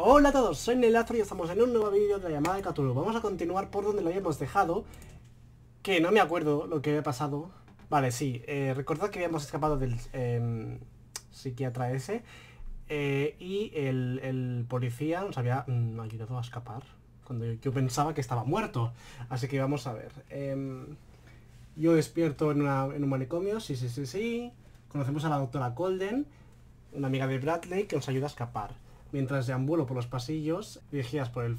Hola a todos, soy Nelazo y estamos en un nuevo vídeo de la llamada de Cthulhu. Vamos a continuar por donde lo habíamos dejado, que no me acuerdo lo que había pasado. Vale, sí, recordad que habíamos escapado del psiquiatra ese y el policía nos había ayudado a escapar cuando yo pensaba que estaba muerto. Así que vamos a ver. Yo despierto en un manicomio, sí. Conocemos a la doctora Colden, una amiga de Bradley que nos ayuda a escapar. Mientras deambulo por los pasillos dirigidas por el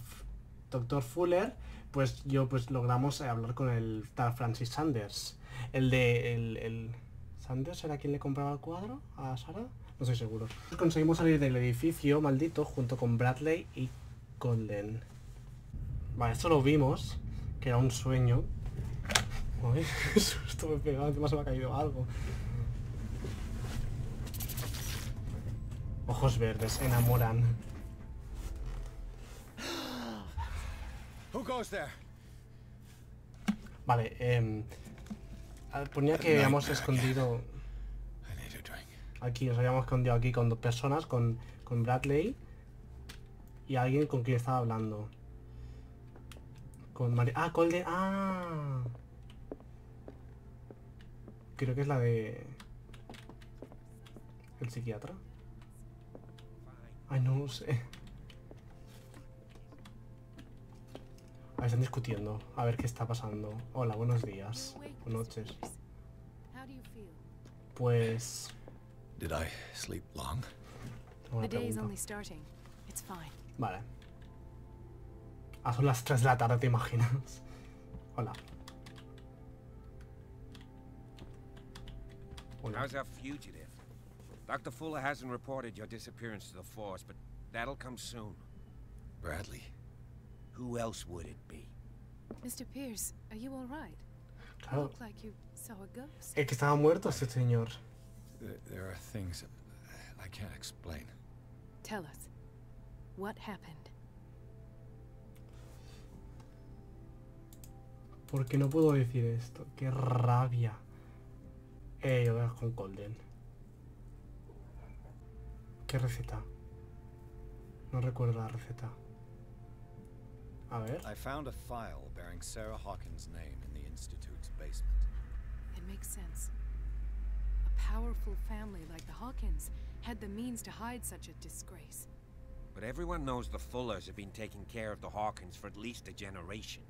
doctor Fuller, pues logramos hablar con el tal Francis Sanders. El ¿Sanders era quien le compraba el cuadro a Sara? No estoy seguro. Conseguimos salir del edificio maldito junto con Bradley y Colden. Vale, esto lo vimos, que era un sueño. Uy, qué susto me he pegado, encima se me ha caído algo. Ojos verdes, enamoran. Vale, ponía que habíamos escondido... Aquí, nos habíamos escondido aquí con dos personas, con Bradley y alguien con quien estaba hablando. Con Colden. Creo que es la de... el psiquiatra. Ay, no sé. A ver, están discutiendo. A ver qué está pasando. Hola, buenos días. Buenas noches. Pues... Did I sleep long? Una pregunta. Vale. Son las 3 de la tarde, ¿te imaginas? Hola. Hola. How's our fugitive? Dr. Fuller hasn't reported your disappearance to the force, but that'll come soon. Bradley. Who else would it be? Mr. Pierce, are you all right? Claro. You look like you saw a ghost. Es que estaba muerto este señor. There are things I can't explain. Tell us, what happened? ¿Por qué no puedo decir esto? ¡Qué rabia! Yo voy a con Colden. ¿Qué receta? No recuerdo la receta. A ver. I found a file bearing Sarah Hawkins' name in the Institute's basement. It makes sense. A powerful family like the Hawkins had the means to hide such a disgrace. But everyone knows the Fullers have been taking care of the Hawkins for at least a generation.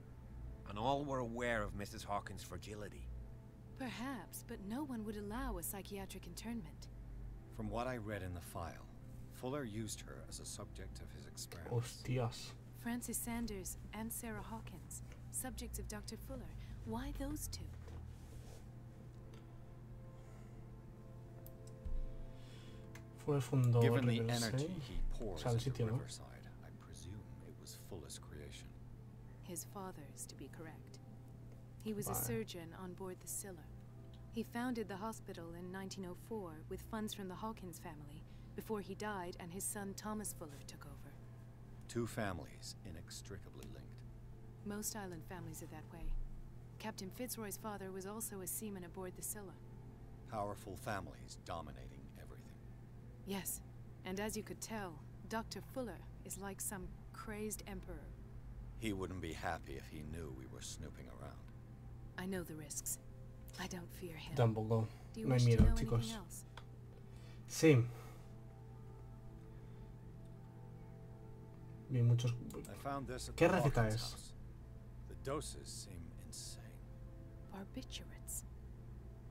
And all were aware of Mrs. Hawkins' fragility. Perhaps, but no one would allow a psychiatric internment. From what I read in the file, Fuller used her as a subject of his experiments. Hostias. Francis Sanders and Sarah Hawkins, subjects of Dr. Fuller. Why those two? Fue fundador Given the del energy he pours el into sitio, ¿no? Riverside, I presume it was Fuller's creation. His father's, to be correct. He was a Vale. surgeon on board the Scylla. He founded the hospital in 1904 with funds from the Hawkins family before he died and his son Thomas Fuller took over. Two families inextricably linked. Most island families are that way. Captain Fitzroy's father was also a seaman aboard the Scylla. Powerful families dominating everything. Yes, and as you could tell, Dr. Fuller is like some crazed emperor. He wouldn't be happy if he knew we were snooping around. I know the risks. I don't fear him. Tampoco. Do you No hay wish to miedo, know chicos. anything else? Sí. Vi muchos... I found this at ¿Qué the receta Hawkins es? house. The doses seem insane. Barbiturates.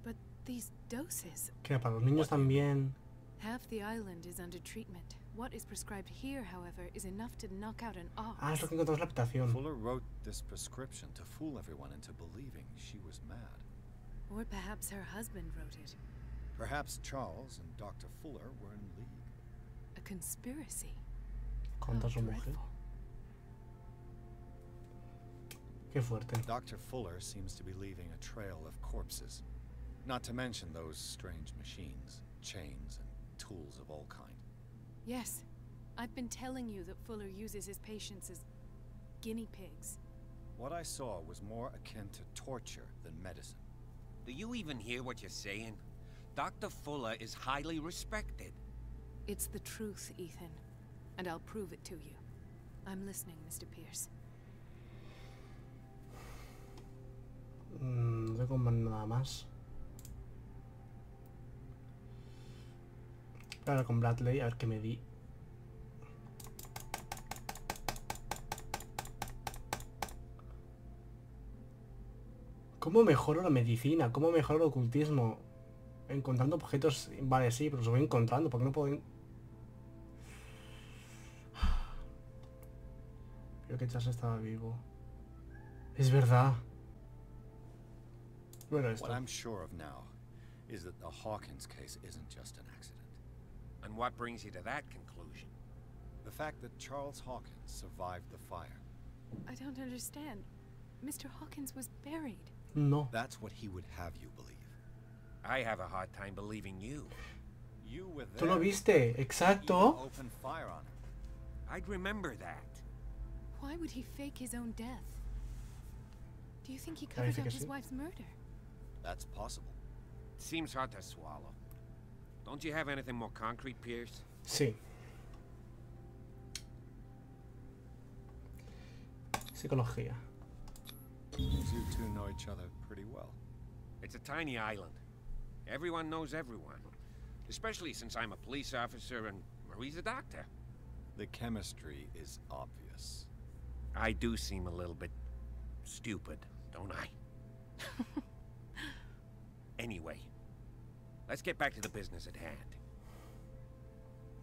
But these doses... ¿Qué? Para los niños también... Half the island is under treatment. What is prescribed here, however, is enough to knock out an ox. Es lo que encontramos en la habitación. Fuller wrote this prescription to fool everyone into believing she was mad. Or perhaps her husband wrote it. Perhaps Charles and Dr. Fuller were in league. A conspiracy. Contra How su mujer. dreadful. Qué fuerte. Dr. Fuller seems to be leaving a trail of corpses. Not to mention those strange machines, chains, and tools of all kind. Yes. I've been telling you that Fuller uses his patients as guinea pigs. What I saw was more akin to torture than medicine. Do you even hear what you're saying? Dr. Fuller is highly respected. It's the truth, Ethan. and I'll prove it to you. I'm listening, Mr. Pierce. No tengo nada más. Ahora con Bradley, a ver qué me di. ¿Cómo mejoro la medicina? ¿Cómo mejoro el ocultismo? Encontrando objetos... Vale, sí, pero los voy encontrando. ¿Por qué no puedo...? Creo que Charles estaba vivo. Es verdad. Bueno, esto. What I'm sure of now is that the Hawkins case isn't just an accident. And what brings you to that conclusion? The fact that Charles Hawkins survived the fire. I don't understand. Mr. Hawkins was buried. No. That's what he would have you believe. I have a hard time believing you. You were ¿Tú there. lo viste? Even Exacto. opened fire on him. I'd remember that. Why would he fake his own death? Do you think he covered Parece up que his sí. wife's murder? That's possible. Seems hard to swallow. Don't you have anything more concrete, Pierce? Sí. Psicología. Seems you two know each other pretty well. It's a tiny island. Everyone knows everyone. Especially since I'm a police officer and Marie's a doctor. The chemistry is obvious. I do seem a little bit stupid, don't I? Anyway, let's get back to the business at hand.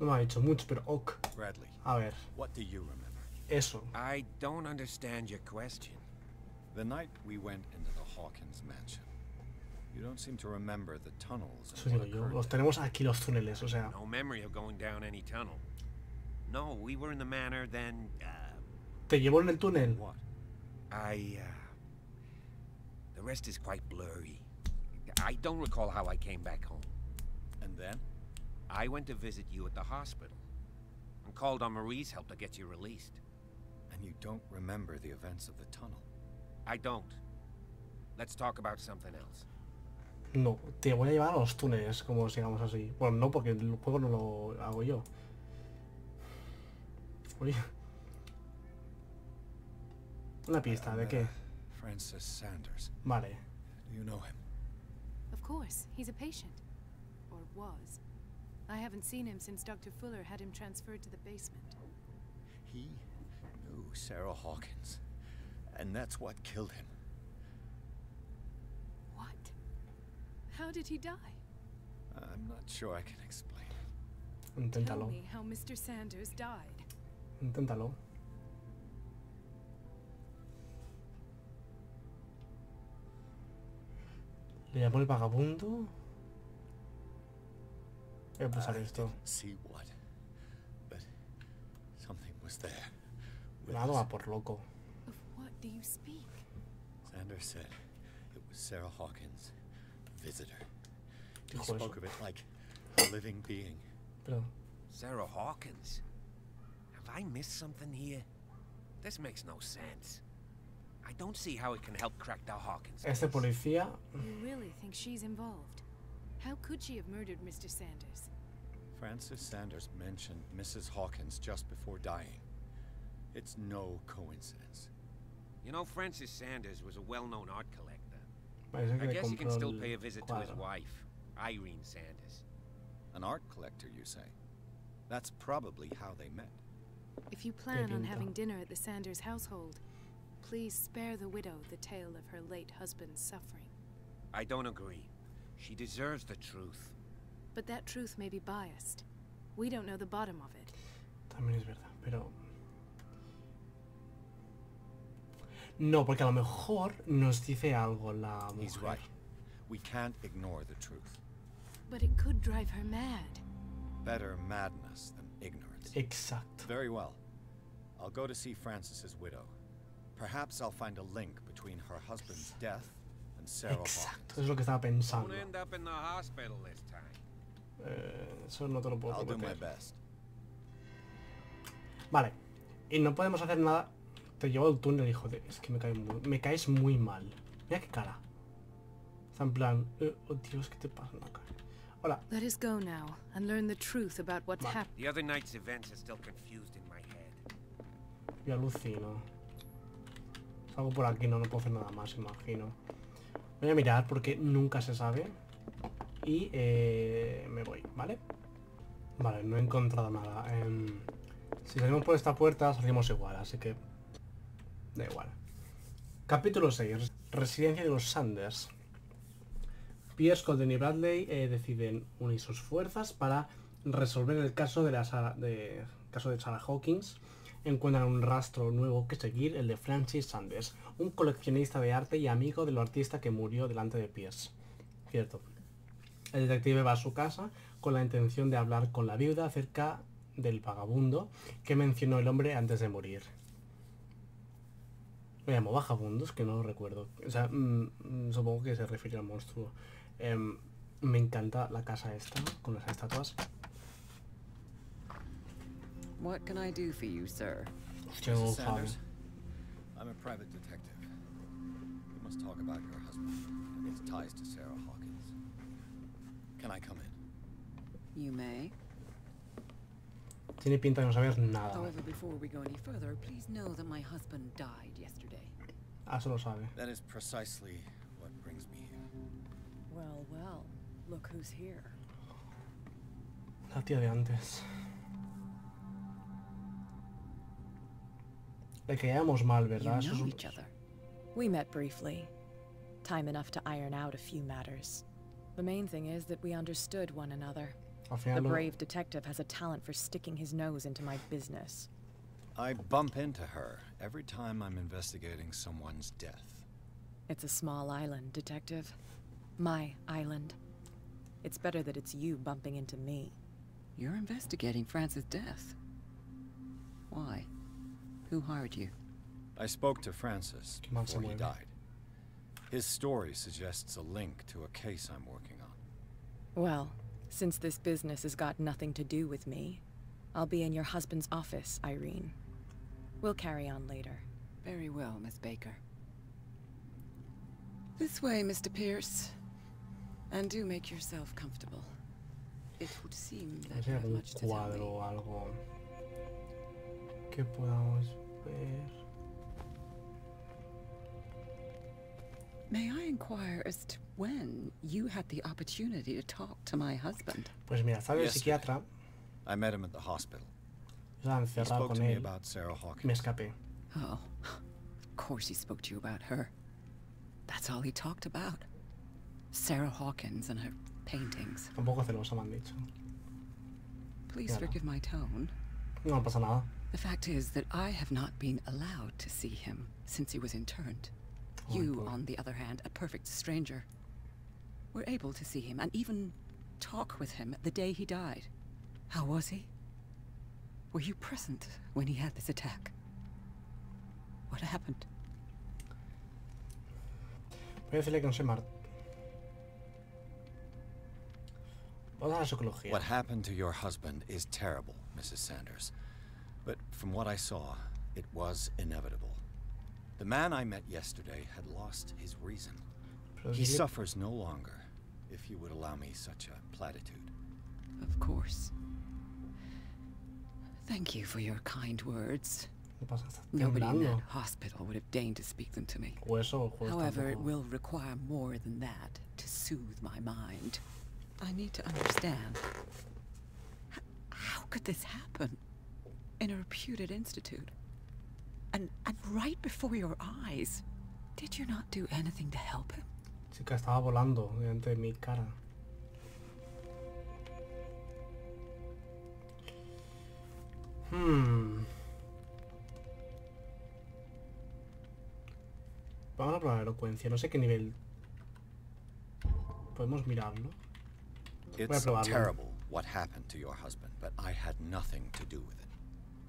No me ha dicho mucho, pero ok. Bradley, A ver, what do you remember? eso. I don't understand your question. The night we went into the Hawkins mansion. You don't seem to remember the tunnels Eso and digo what yo. occurred Los there. tenemos aquí los túneles, o sea. No memory of going down any tunnel. No, we were in the manor, then, ¿Te llevo en el túnel? What? the rest is quite blurry. I don't recall how I came back home. And then? I went to visit you at the hospital and called on Marie's help to get you released. And you don't remember the events of the tunnel. I don't. Let's talk about something else. No, te voy a llevar a los túneles, como sigamos así. Bueno, no, porque el juego no lo hago yo. Uy. Una pista, ¿de qué? Francis Sanders. Vale. Do you know him? Of course, he's a patient. Or was. I haven't seen him since Dr. Fuller had him transferred to the basement. He knew Sarah Hawkins. And that's what killed him. What? How did he die? I'm not sure I can explain. Tell Inténtalo. me how Mr. Sanders died. Inténtalo. Le llamo el vagabundo. Voy a pulsar esto. Didn't see what, but something was there. with Me ha dado a us. por loco. Of what do you speak? Sanders said it was Sarah Hawkins' visitor. He Dijo spoke eso. of it like a living being. Pero, Sarah Hawkins? Have I missed something here? This makes no sense. I don't see how it can help crack the Hawkins este case. policía... You really think she's involved? How could she have murdered Mr. Sanders? Francis Sanders mentioned Mrs. Hawkins just before dying. It's no coincidence. You know, Francis Sanders was a well-known art collector. Parece que I le guess you can compró still el pay a visit to his cuadro. wife, Irene Sanders. An art collector, you say? That's probably how they met. If you plan on pinta. having dinner at the Sanders household, please spare the widow the tale of her late husband's suffering. I don't agree. She deserves the truth. But that truth may be biased. We don't know the bottom of it. También es verdad, pero... No, porque a lo mejor nos dice algo la He's mujer. right. We can't ignore the truth. But it could drive her mad. Better madness than ignorance. Exacto. Very well. I'll go to see Francis's widow. Perhaps I'll find a link between her husband's death and Sarah Exacto, Hawkins. es lo que estaba pensando. Don't end up in the hospital this time. Eso no te lo puedo I'll do my prometer. best. Vale. Y no podemos hacer nada. Te llevo al túnel, hijo de... Es que me caes muy mal. Mira qué cara. Está en plan... oh Dios, ¿qué te pasa en la cara? Hola. Let us go now and learn the truth about what's happened. The other night's events are still confused in my head. Yo alucino. Salgo por aquí, no puedo hacer nada más, imagino. Voy a mirar porque nunca se sabe. Y me voy, ¿vale? Vale, no he encontrado nada. Si salimos por esta puerta, salimos igual, así que... da igual. Capítulo 6. Residencia de los Sanders. Pierce, Colden y Bradley deciden unir sus fuerzas para resolver el caso de Sarah Hawkins. Encuentran un rastro nuevo que seguir, el de Francis Sanders, un coleccionista de arte y amigo del artista que murió delante de Pierce. Cierto. El detective va a su casa con la intención de hablar con la viuda acerca del vagabundo que mencionó el hombre antes de morir. Me llamo vagabundo, es que no lo recuerdo. O sea, supongo que se refiere al monstruo. Me encanta la casa esta, con las estatuas. What can I do for you, sir? Hostia, no lo Mrs. sabe. Sanders, I'm a private detective. We must talk about your husband and his ties to Sarah Hawkins. Can I come in? You may. Tiene pinta de no saber nada. However, before we go any further, please know that my husband died yesterday. Ah, eso lo sabe. That is precisely what brings me here. Well, well, look who's here. La tía de antes. Le caíamos mal, ¿verdad? You Eso know es each other. We met briefly. Time enough to iron out a few matters. The main thing is that we understood one another. Al The final no- brave detective has a talent for sticking his nose into my business. I bump into her every time I'm investigating someone's death. It's a small island, detective. My island. It's better that it's you bumping into me. You're investigating Francis' death. Why? Who hired you? I spoke to Francis Qué mal se before he mueve. died. His story suggests a link to a case I'm working on. Well, since this business has got nothing to do with me, I'll be in your husband's office, Irene. We'll carry on later. Very well, Miss Baker. This way, Mr. Pierce. And do make yourself comfortable. It would seem that Hay you have algún much to tell cuadro me. o algo que podamos ver. May I inquire as to when you had the opportunity to talk to my husband? Pues mira, estaba el Yes, psiquiatra. I met him at the hospital. Estaba He encerrado spoke con to me él. about Sarah Me Hawkins. escapé. Oh, of course he spoke to you about her. That's all he talked about. Sarah Hawkins and her paintings. Un poco celosa me han dicho. Please Yeah. forgive my tone. No pasa nada. The fact is that I have not been allowed to see him since he was interned. Oh, You, boy. on the other hand, a perfect stranger, were able to see him and even talk with him the day he died. How was he? Were you present when he had this attack? What happened? Voy a decirle que no sé Vamos a la psicología. What happened to your husband is terrible, Mrs. Sanders. But from what I saw, it was inevitable. The man I met yesterday had lost his reason. Pero He decirle- suffers no longer, if you would allow me such a platitude. Of course. Thank you for your kind words. ¿Qué pasa? Está Nobody in temblando. that hospital would have deigned to speak them to me. O eso, o juego However, it tampoco. will require more than that to soothe my mind. I need to understand. How could this happen? In a reputed institute? And right before your eyes? Did you not do anything to help him? Chica, estaba volando delante de mi cara. Vamos a probar elocuencia. No sé qué nivel. Podemos mirarlo. It's probarlo. terrible what happened to your husband, but I had nothing to do with it.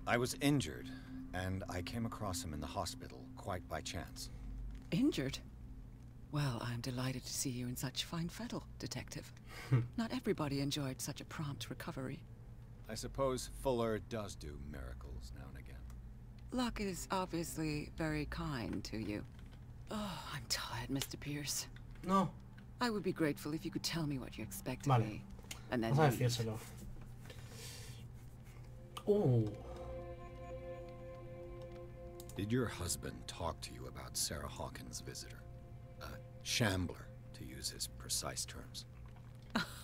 I was injured, and I came across him in the hospital quite by chance. Injured? Well, I'm delighted to see you in such fine fettle, Detective. Not everybody enjoyed such a prompt recovery. I suppose Fuller does do miracles now and again. Luck is obviously very kind to you. Oh, I'm tired, Mr. Pierce. No. I would be grateful if you could tell me what you expect of Vale. me. and then Vamos a leave. decírselo. Did your husband talk to you about Sarah Hawkins' visitor? A shambler, to use his precise terms.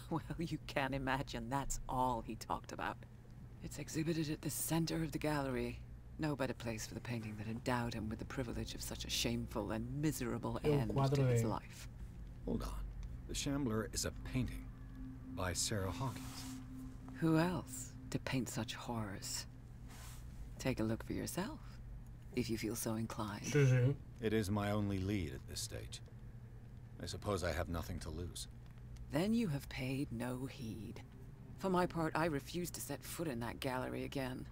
Well, you can't imagine that's all he talked about. It's exhibited at the center of the gallery. No better place for the painting that endowed him with the privilege of such a shameful and miserable end to his life. Hold on. The Shambler is a painting by Sarah Hawkins. Who else to paint such horrors? Take a look for yourself, if you feel so inclined. Sí, sí. It is my only lead at this stage. I suppose I have nothing to lose. Then you have paid no heed. For my part, I refuse to set foot in that gallery again.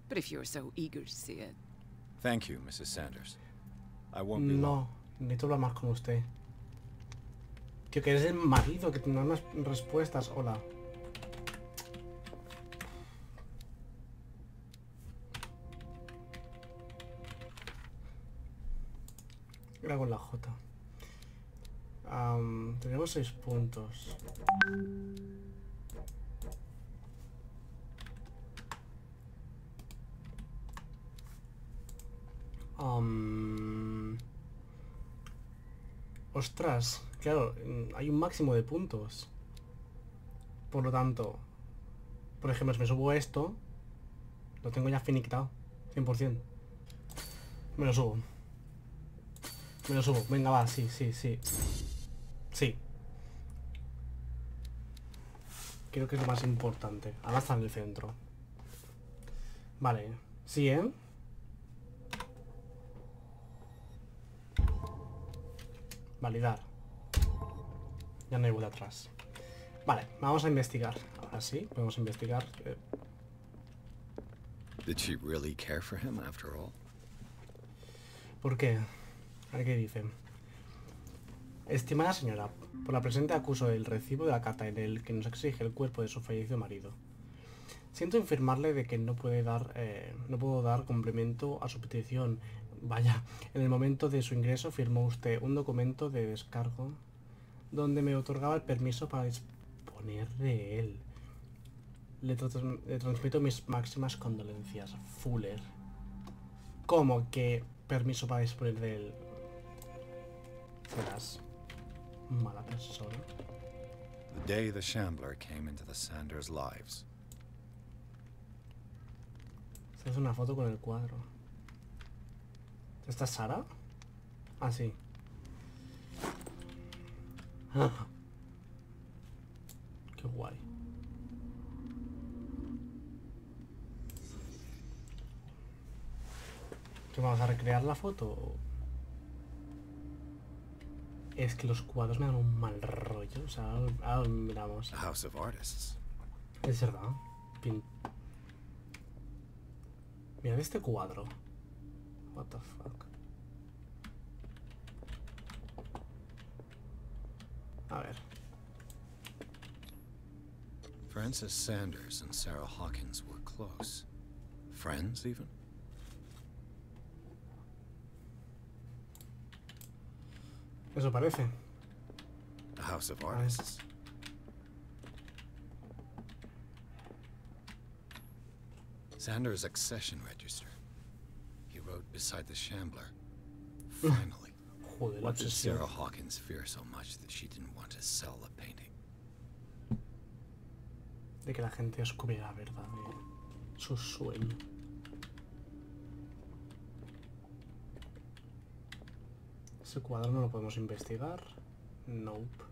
But if you're so eager to see it... Thank you, Mrs. Sanders. I won't be long. No, necesito hablar más con usted. Tío, que eres el marido, que tendrá unas respuestas. Hola. Era con la J. Tenemos 6 puntos. Ostras, claro, hay un máximo de puntos. Por lo tanto, por ejemplo, si me subo esto, lo tengo ya finiquitado, 100%. Me lo subo. Me lo subo. Venga, va, sí, sí, sí. Sí. Creo que es lo más importante. Ahora está en el centro. Vale. Sí, ¿eh? Validar. Ya no hay vuelta atrás. Vale, vamos a investigar. Ahora sí, podemos investigar. Did she really care for him after all? ¿Por qué? A ver qué dice. Estimada señora, por la presente acuso el recibo de la carta en el que nos exige el cuerpo de su fallecido marido. Siento informarle de que no puedo dar cumplimiento a su petición. Vaya, en el momento de su ingreso firmó usted un documento de descargo donde me otorgaba el permiso para disponer de él. Le transmito mis máximas condolencias. Fuller. ¿Cómo que permiso para disponer de él? Serás mala persona. The day the Shambler came into the Sanders' lives. Se hace una foto con el cuadro. ¿Esta es Sara? Ah, sí. Qué guay. ¿Qué vamos a recrear la foto? Es que los cuadros me dan un mal rollo. O sea, ahora miramos. A house of artists. Es verdad. Mirad este cuadro. What the fuck. A ver. Frances Sanders and Sarah Hawkins were close. Friends, even? Eso parece. A house of artists. Sanders' accession register. He wrote beside the Shambler. Finally. Joder, la What did obsesión. Sarah Hawkins fear so much that she didn't want to sell the painting? De que la gente descubriera la verdad de su sueño. Ese cuadro no lo podemos investigar. Nope.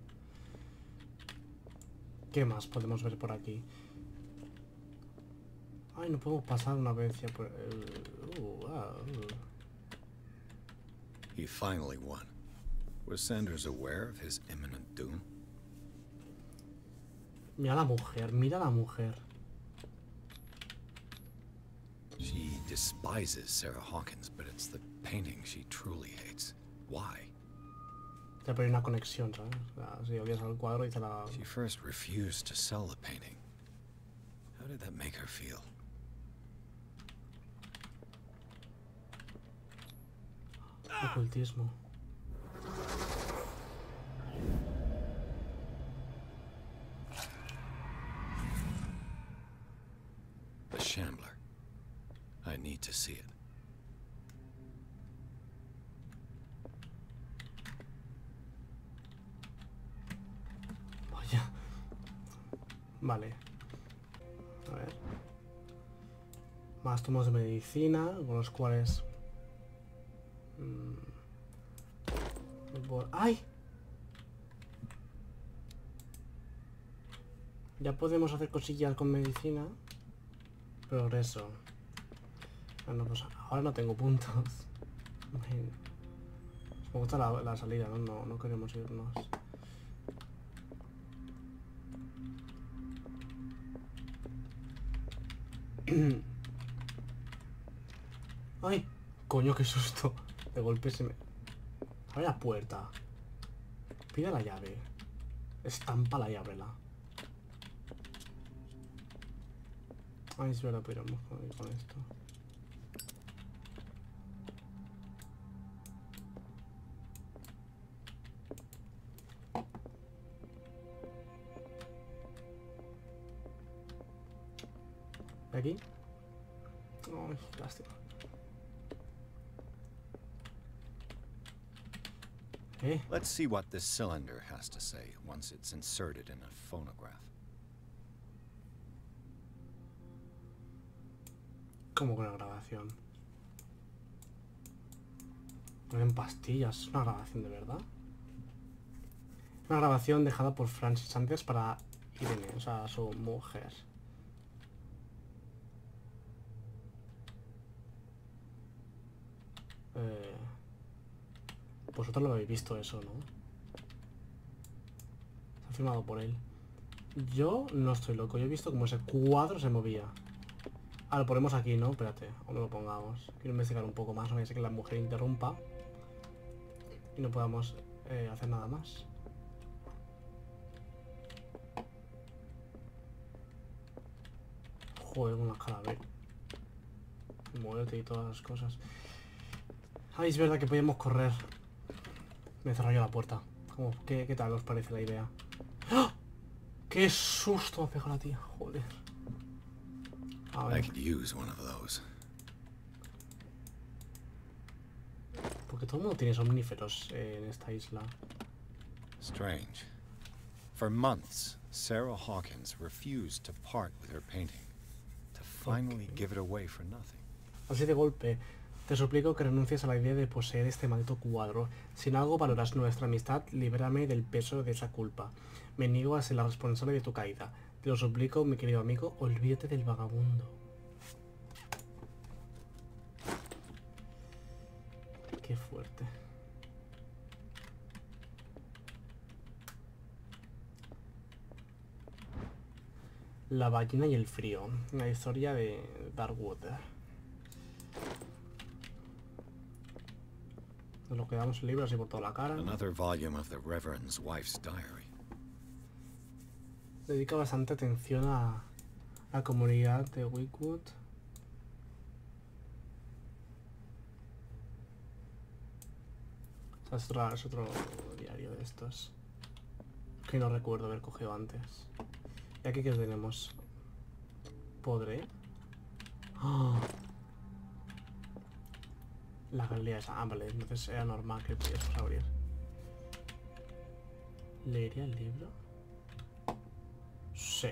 ¿Qué más podemos ver por aquí? Ay, no podemos pasar una vez ya por el... He finally won. Was Sanders aware of his imminent doom? Mira a la mujer, mira a la mujer. She despises Sarah Hawkins, but it's the painting she truly hates. Why? Ya, pero hay una conexión, ¿sabes? O sea, si odias al cuadro y te la... She first refused to sell the painting. How did that make her feel? Ocultismo. Vale. A ver. Más tomos de medicina, con los cuales... ¡Ay! Ya podemos hacer cosillas con medicina. Progreso. Bueno, pues ahora no tengo puntos. Me gusta la salida, ¿no? No queremos irnos. ¡Ay! Coño, qué susto. De golpe se me... Abre la puerta. Pide la llave. Estampa la llave. Ay, es verdad, pero vamos con esto. ¿De aquí? Ay, lástima. Let's see what this cylinder has to say once it's inserted in a phonograph. ¿Cómo con la grabación? Ponen pastillas. ¿Es una grabación de verdad? Una grabación dejada por Francis antes para Irene, o sea, su mujer. Vosotros lo habéis visto eso, ¿no? Se ha firmado por él. Yo no estoy loco. Yo he visto como ese cuadro se movía. Ah, lo ponemos aquí, ¿no? Espérate, o no lo pongamos. Quiero investigar un poco más, no vaya a ser que la mujer interrumpa y no podamos hacer nada más. Joder, una calavera. Muerte y todas las cosas. Ay, es verdad que podíamos correr. Me he cerrado yo la puerta. ¿Cómo? ¿Qué tal os parece la idea? ¡Oh! ¡Qué susto me ha pegado la tía! Joder. A ver. I could use one of those. Porque todo el mundo tiene somníferos en esta isla. Strange. For months, Sarah Hawkins refused to part with her painting, to finally give it away for nothing. Así de golpe, te suplico que renuncies a la idea de poseer este maldito cuadro. Si en algo valoras nuestra amistad, líbrame del peso de esa culpa. Me niego a ser la responsable de tu caída. Te lo suplico, mi querido amigo, olvídate del vagabundo. Qué fuerte. La ballena y el frío. Una historia de Darkwater. Nos lo quedamos el libro así por toda la cara. Another volume of the Reverend's wife's diary. Dedica bastante atención a la comunidad de Wickwood. Es otro diario de estos que no recuerdo haber cogido antes. ¿Y aquí qué tenemos? ¿Podré? ¡Oh! La galería esa. Ah, vale, entonces era normal que pudiésemos abrir. ¿Leería el libro? Sí.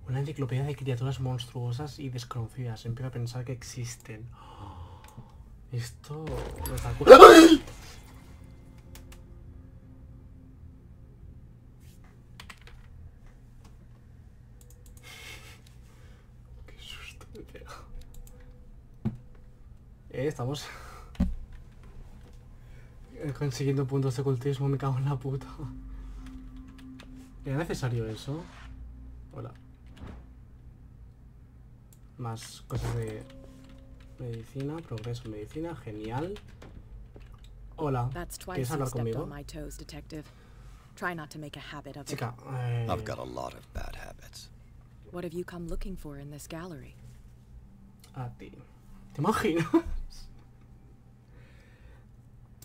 Una enciclopedia de criaturas monstruosas y desconocidas. Empiezo a pensar que existen. Oh, esto no está... Qué susto me pega. Estamos consiguiendo puntos de ocultismo. Me cago en la puta. ¿Era necesario eso? Hola. Más cosas de medicina, progreso en medicina, genial. Hola, ¿quieres hablar conmigo? Chica, I've got a lot of bad habits. What have you come looking for in this gallery? A ti. ¿Te imaginas?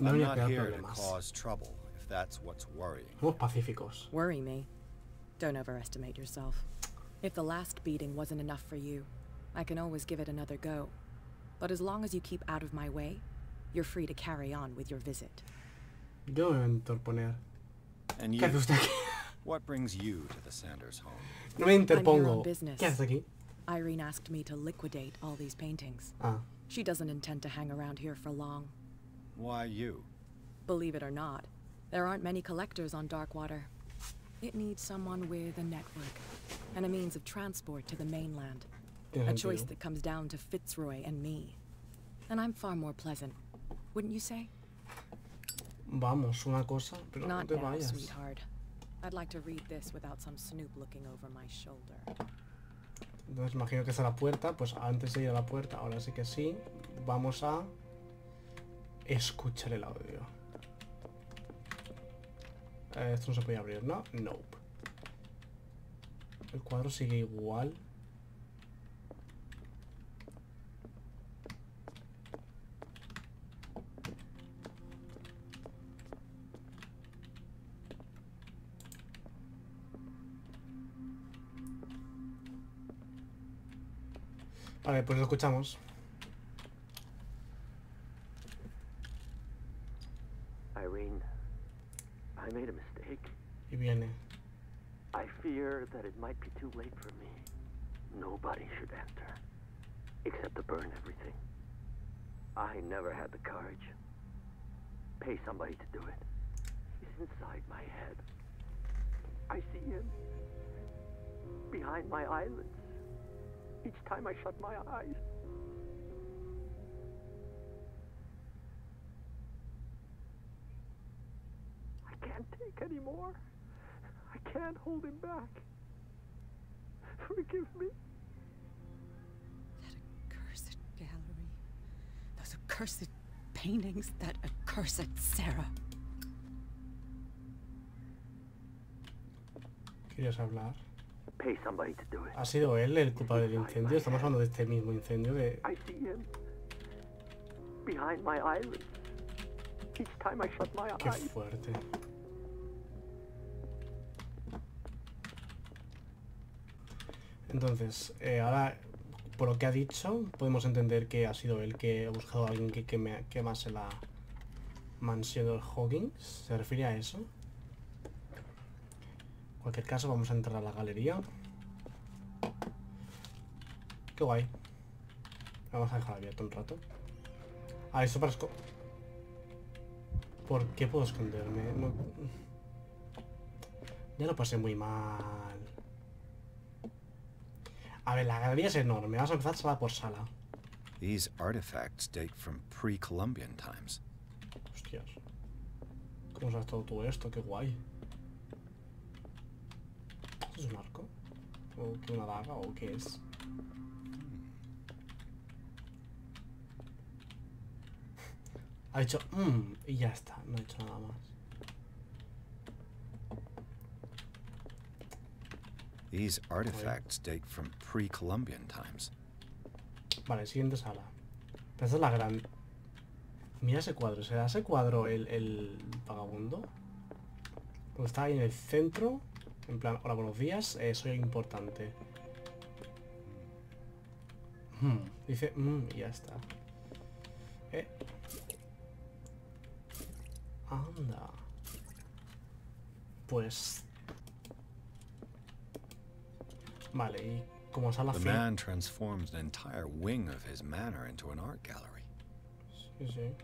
No I'm voy a not crear here to problemas. cause trouble, if that's what's worrying. Somos pacíficos. Worry me? Don't overestimate yourself. If the last beating wasn't enough for you, I can always give it another go. But as long as you keep out of my way, you're free to carry on with your visit. Yo no me voy a interponer. And ¿Qué you, hace usted aquí? what brings you to the Sanders home? No me I'm here interpongo. on business. ¿Qué haces aquí? Irene asked me to liquidate all these paintings. Ah, She doesn't intend to hang around here for long. Why you? Believe it or not, there aren't many collectors on Darkwater. It needs someone with a network and a means of transport to the mainland. tiene A choice sentido. that comes down to Fitzroy and me. And I'm far more pleasant, wouldn't you say? Vamos, una cosa, pero no Not te now, vayas. sweetheart. I'd like to read this without some snoop looking over my shoulder. Entonces imagino que es a la puerta, pues antes de ir a la puerta, ahora sí que sí, vamos a escuchar el audio. Esto no se puede abrir, ¿no? Nope. El cuadro sigue igual. Vale, pues lo escuchamos. Irene, I made a mistake. Y viene. I fear that it might be too late for me. Nobody should enter, except to burn everything. I never had the courage. Pay somebody to do it. He's inside my head. I see him behind my eyelids. Each time I shut my eyes. I can't take any more. I can't hold him back. Forgive me. That accursed gallery. Those accursed paintings. That accursed Sarah. ¿Quieres hablar? Pay somebody to do it. ¿Ha sido él el culpable del incendio? Estamos hablando de este mismo incendio de... I see him behind my eyelids. Each time I shut my Qué eyes. fuerte. Entonces, ahora, por lo que ha dicho, podemos entender que ha sido él que ha buscado a alguien que quemase la mansión de los Hawkins. ¿Se refiere a eso? En cualquier caso, vamos a entrar a la galería. Qué guay. Vamos a dejar abierto un rato. Ah, eso para ¿Por qué puedo esconderme? No... Ya lo pasé muy mal. A ver, la galería es enorme. Vamos a empezar sala por sala. These artifacts date from pre-Columbian times. Hostias. ¿Cómo sabes todo esto? Qué guay. ¿Esto es un arco? ¿O qué, una daga? ¿O qué es? Ha dicho y ya está. No ha hecho nada más. These artifacts date from pre-Columbian times. Vale, siguiente sala. Esta es la gran... Mira ese cuadro. ¿Será ese cuadro el vagabundo? Pues está ahí en el centro. En plan, hola, buenos días. Soy importante. Dice y ya está. Anda. Pues... Vale, y como sala The fin... man transformed an entire wing of his manor into an art gallery. Sí, sí.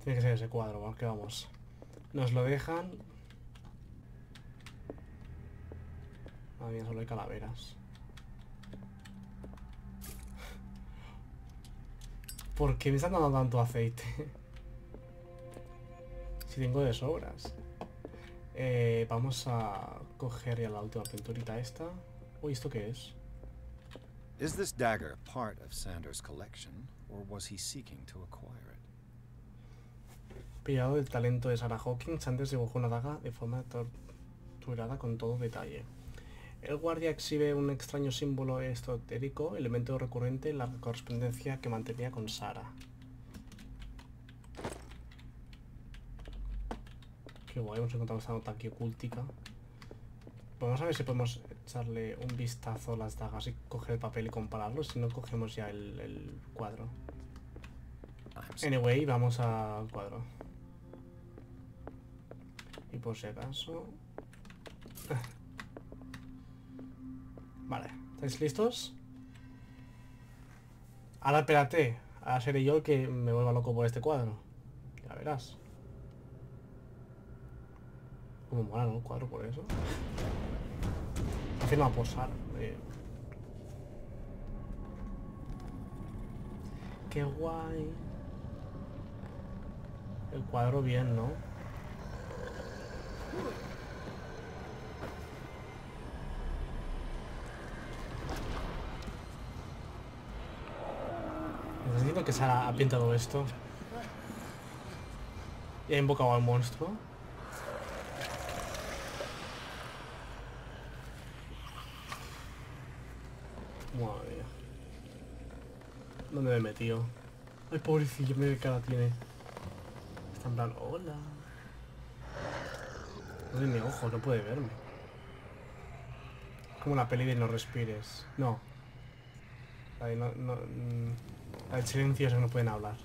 Tiene que ser ese cuadro, ¿vale? Que vamos. Nos lo dejan... Madre mía, solo hay calaveras. ¿Por qué me están dando tanto aceite? Si tengo de sobras. Vamos a coger ya la última pinturita esta. Uy, ¿esto qué es? Is this dagger part of Sanders' collection, or was he seeking to acquire it? Pillado del talento de Sarah Hawkins, Sanders dibujó una daga de forma torturada con todo detalle. El guardia exhibe un extraño símbolo esotérico, elemento recurrente en la correspondencia que mantenía con Sarah. Qué guay, hemos encontrado esta nota aquí ocúltica. Vamos a ver si podemos echarle un vistazo a las dagas y coger el papel y compararlo. Si no, cogemos ya el cuadro. Anyway, vamos al cuadro. Y por si acaso... Vale, ¿estáis listos? Ahora espérate, ahora seré yo el que me vuelva loco por este cuadro. Ya verás. Como mola, ¿no? El cuadro por eso. Haciendo a posar. Qué guay. El cuadro bien, ¿no? Necesito que Sara ha pintado esto. Y ha invocado al monstruo. Madre mía. ¿Dónde me he metido? Ay, pobrecillo, mira qué cara tiene. Está en plan, hola. No tiene ojos, no puede verme. Como la peli de No respires. No. La de la del silencio es que no pueden hablar.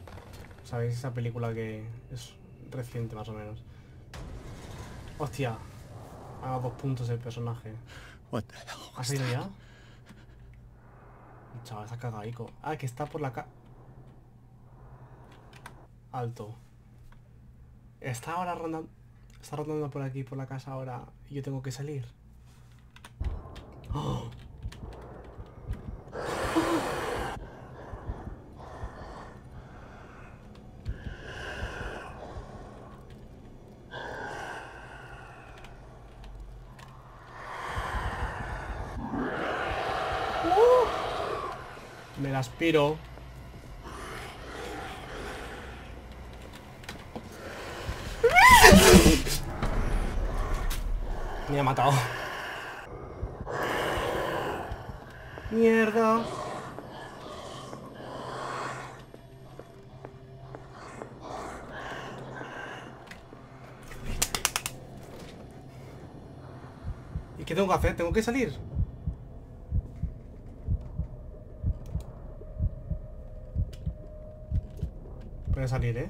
¿Sabéis? Esa película que es reciente más o menos. Hostia. Ha dado 2 puntos el personaje. ¿Has ido ya? El chaval está cagaico. Ah, que está por la Alto. Está ahora rondando. Está rondando por aquí, por la casa ahora. Y yo tengo que salir. ¡Oh! Me la aspiro. Me ha matado. Mierda. ¿Y qué tengo que hacer? ¿Tengo que salir? Voy a salir, ¿eh?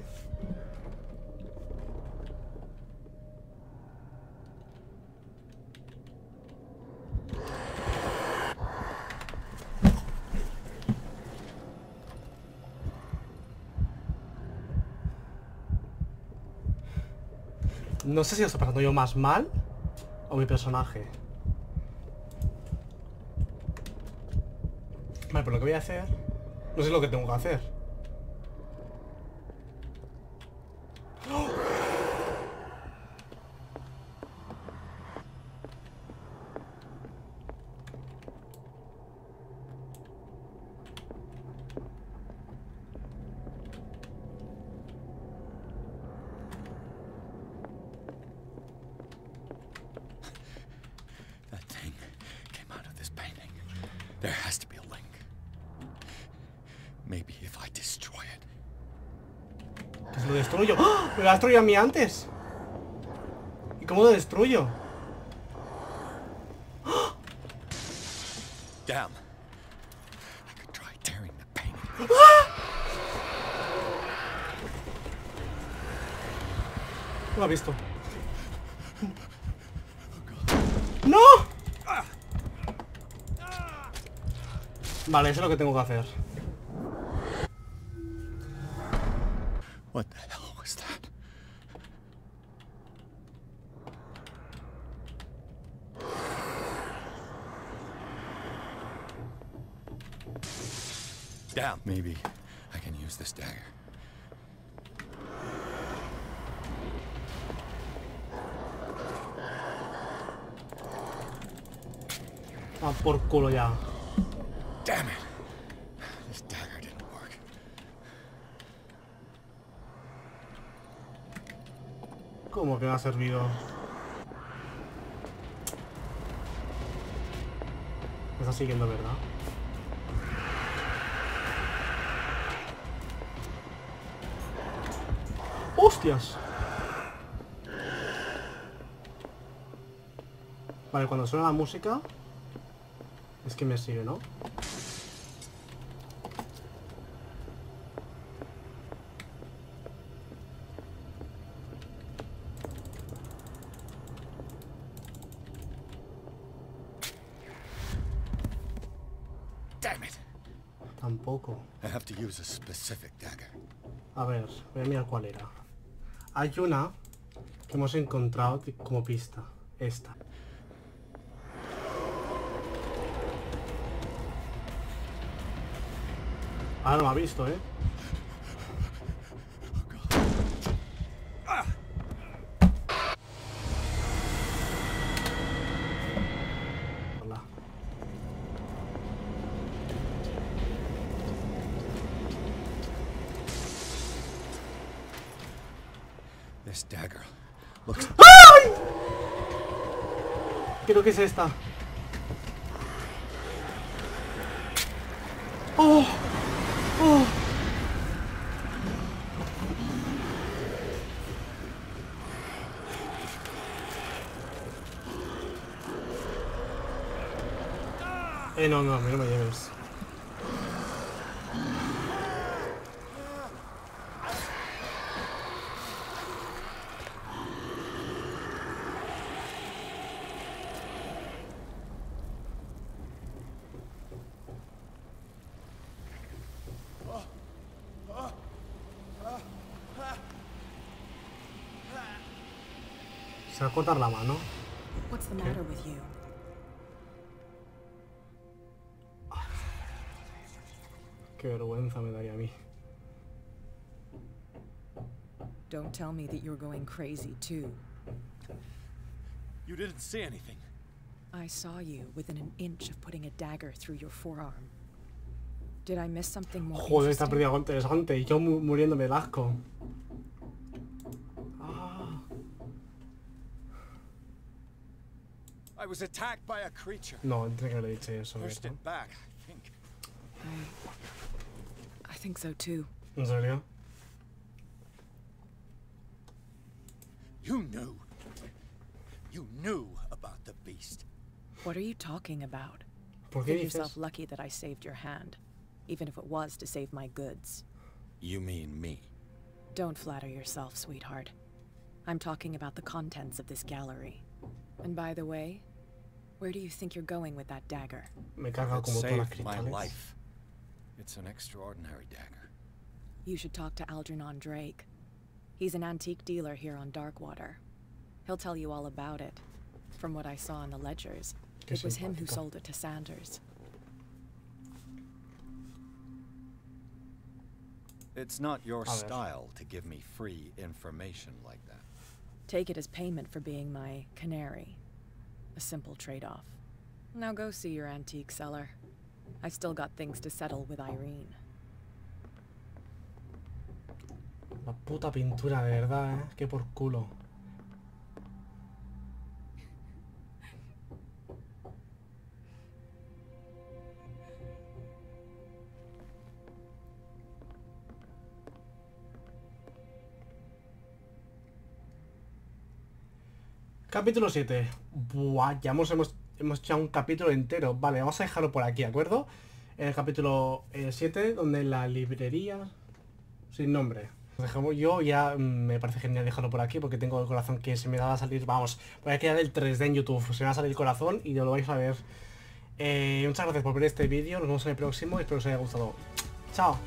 No sé si lo estoy pasando yo más mal o mi personaje. Vale, pero lo que voy a hacer... No sé lo que tengo que hacer. There has to be a link. Maybe if I destroy it. ¿Que se lo destruyo? ¡Oh! ¡Me lo ha destruido a mí antes! ¿Y cómo lo destruyo? ¡Oh! Damn. I could try tearing the painting. ¡Ah! No lo ha visto. ¡No! Vale, eso es lo que tengo que hacer. What the hell was that? Damn, maybe I can use this dagger. Ah, por culo ya. Damn it! This dagger didn't work. ¿Cómo que me ha servido? Me está siguiendo, ¿verdad? ¡Hostias! Vale, cuando suena la música... Es que me sigue, ¿no? Damn it. Tampoco. I have to use a specific dagger. A ver, voy a mirar cuál era. Hay una que hemos encontrado como pista. Esta. Ahora no me ha visto, ¿eh? Hola. This dagger looks... Creo que es esta. ¡Oh! ¡Oh! No, no, a mí no me lleves. Se va a cortar la mano. What's the matter with you? Qué vergüenza me daría a mí. Don't tell me that you're going crazy too. You didn't see anything. I saw you within an inch of putting a dagger through your forearm. Did I miss something more Joder, esta interesting? pérdida algo interesante. Y yo muriéndome de asco. Ah. I was attacked by a creature. No, tiene que haberle dicho eso. Pushed ¿verdad? it back, I think. I think so too. ¿En serio? You knew. You knew about the beast. What are you talking about? ¿Por qué Think yourself dices? lucky that I saved your hand, even if it was to save my goods. You mean me? Don't flatter yourself, sweetheart. I'm talking about the contents of this gallery. And by the way, where do you think you're going with that dagger? Me carga It como todas las saved my cristales. life. It's an extraordinary dagger. You should talk to Algernon Drake. He's an antique dealer here on Darkwater. He'll tell you all about it. From what I saw in the ledgers, Qué it was him who simpático. sold it to Sanders. It's not your A ver. style to give me free information like that. Take it as payment for being my canary. A simple trade-off. Now go see your antique seller. I've still got things to settle with Irene. La puta pintura, de verdad, ¿eh? Que por culo. Capítulo 7. Buah, ya hemos hecho un capítulo entero. Vale, vamos a dejarlo por aquí, ¿de acuerdo? El capítulo 7, donde la librería... Sin nombre. Dejamos, yo ya me parece genial dejarlo por aquí porque tengo el corazón que se me va a salir, vamos, voy a quedar el 3D en YouTube, se me va a salir el corazón y lo vais a ver. Muchas gracias por ver este vídeo, nos vemos en el próximo y espero que os haya gustado. Chao.